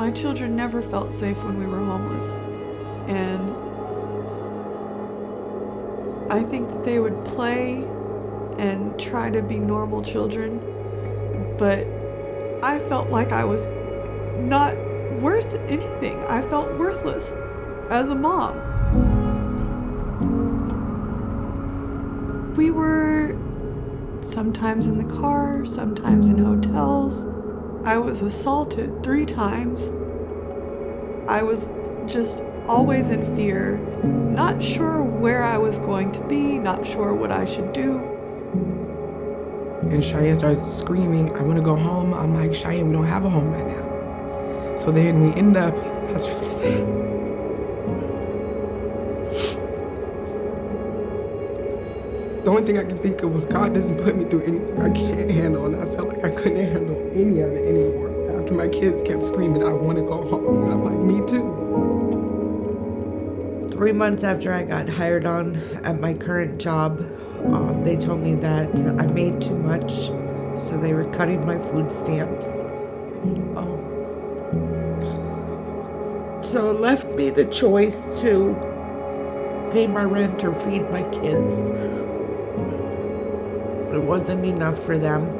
My children never felt safe when we were homeless. And I think that they would play and try to be normal children, but I felt like I was not worth anything. I felt worthless as a mom. We were sometimes in the car, sometimes in hotels. I was assaulted 3 times. I was just always in fear, not sure where I was going to be, not sure what I should do. And Cheyenne started screaming, I want to go home. I'm like, Cheyenne, we don't have a home right now. So then we end up, that's really sad. The only thing I can think of was God doesn't put me through anything I can't handle, and I felt like I couldn't handle any of it anymore. After my kids kept screaming, I want to go home, and I'm like, me too. 3 months after I got hired on at my current job, they told me that I made too much, so they were cutting my food stamps. So it left me the choice to pay my rent or feed my kids. It wasn't enough for them.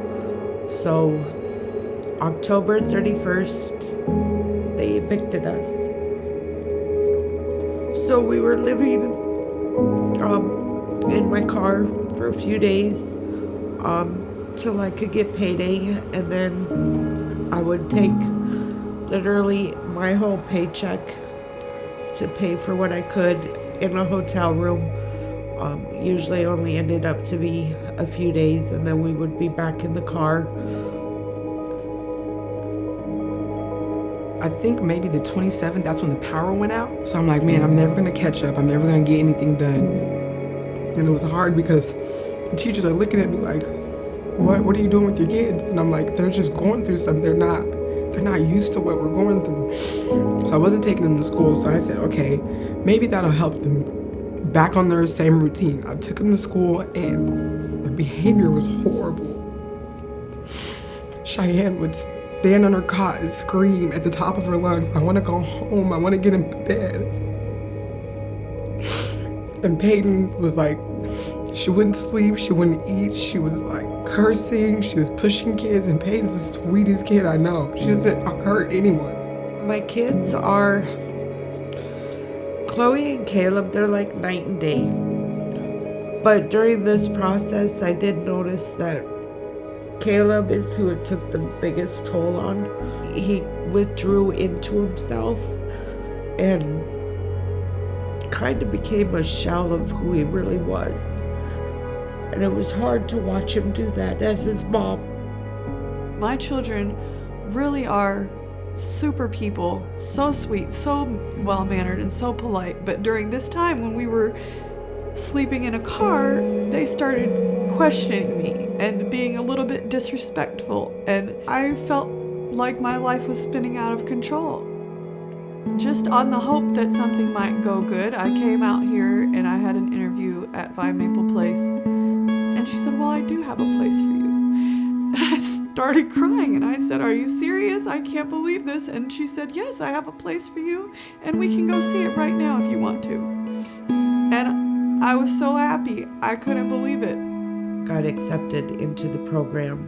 So October 31st, they evicted us. So we were living in my car for a few days till I could get payday, and then I would take literally my whole paycheck to pay for what I could in a hotel room. Usually only ended up to be a few days, and then we would be back in the car. I think maybe the 27th, that's when the power went out. So I'm like, man, I'm never gonna catch up. I'm never gonna get anything done. And it was hard because the teachers are looking at me like, what are you doing with your kids? And I'm like, they're just going through something. They're not used to what we're going through. So I wasn't taking them to school. So I said, okay, maybe that'll help them back on their same routine. I took them to school and the behavior was horrible. Cheyenne would stand on her cot and scream at the top of her lungs, I want to go home, I want to get in bed. And Peyton was like, she wouldn't sleep, she wouldn't eat, she was like cursing, she was pushing kids, and Peyton's the sweetest kid I know. She doesn't hurt anyone. My kids are Chloe and Caleb, they're like night and day. But during this process, I did notice that Caleb is who it took the biggest toll on. He withdrew into himself and kind of became a shell of who he really was. And it was hard to watch him do that as his mom. My children really are super people, so sweet, so well-mannered, and so polite. But during this time when we were sleeping in a car, they started questioning me and being a little bit disrespectful. And I felt like my life was spinning out of control. Just on the hope that something might go good, I came out here and I had an interview at Vine Maple Place. And she said, well, I do have a place for you. And I started crying and I said, are you serious? I can't believe this. And she said, yes, I have a place for you and we can go see it right now if you want to. And I was so happy. I couldn't believe it. Got accepted into the program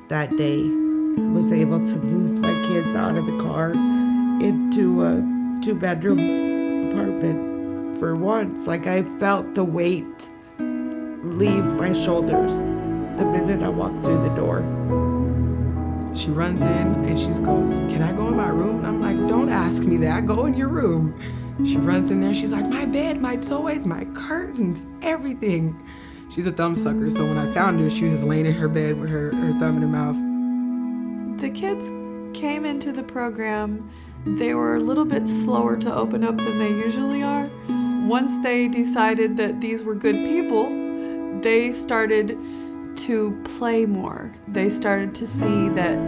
that day. Was able to move my kids out of the car into a 2-bedroom apartment for once. Like I felt the weight leave my shoulders the minute I walked through the door. She runs in and she goes, can I go in my room? And I'm like, don't ask me that, go in your room. She runs in there, she's like, my bed, my toys, my curtains, everything. She's a thumb sucker, so when I found her, she was just laying in her bed with her thumb in her mouth. The kids came into the program. They were a little bit slower to open up than they usually are. Once they decided that these were good people, they started to play more. They started to see that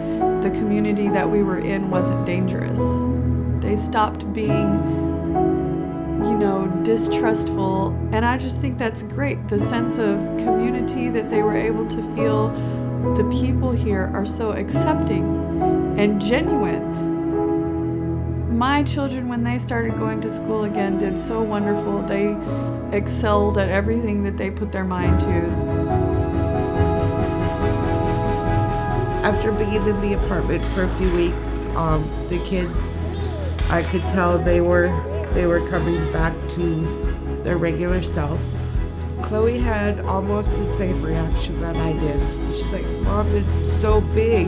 the community that we were in wasn't dangerous. They stopped being, distrustful. And I just think that's great. The sense of community that they were able to feel. The people here are so accepting and genuine. My children, when they started going to school again, did so wonderful. They excelled at everything that they put their mind to. After being in the apartment for a few weeks, the kids, I could tell they were coming back to their regular self. Chloe had almost the same reaction that I did. She's like, "Mom, this is so big."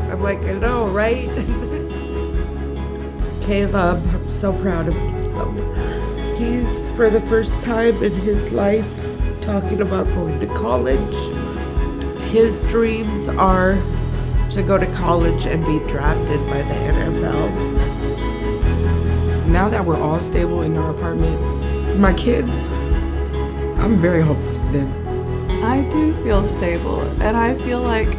I'm like, "I know, right?" Caleb, I'm so proud of him. He's, for the first time in his life, talking about going to college. His dreams are to go to college and be drafted by the NFL. Now that we're all stable in our apartment, my kids, I'm very hopeful for them. I do feel stable, and I feel like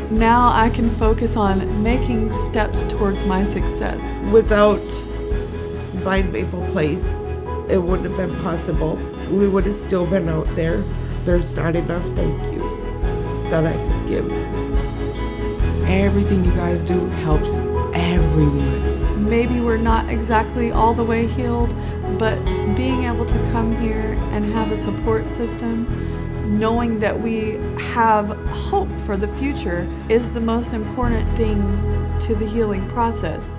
now I can focus on making steps towards my success. Without Vine Maple Place, it wouldn't have been possible. We would have still been out there. There's not enough thank yous that I could give. Everything you guys do helps everyone. Maybe we're not exactly all the way healed, but being able to come here and have a support system, knowing that we have hope for the future, is the most important thing to the healing process.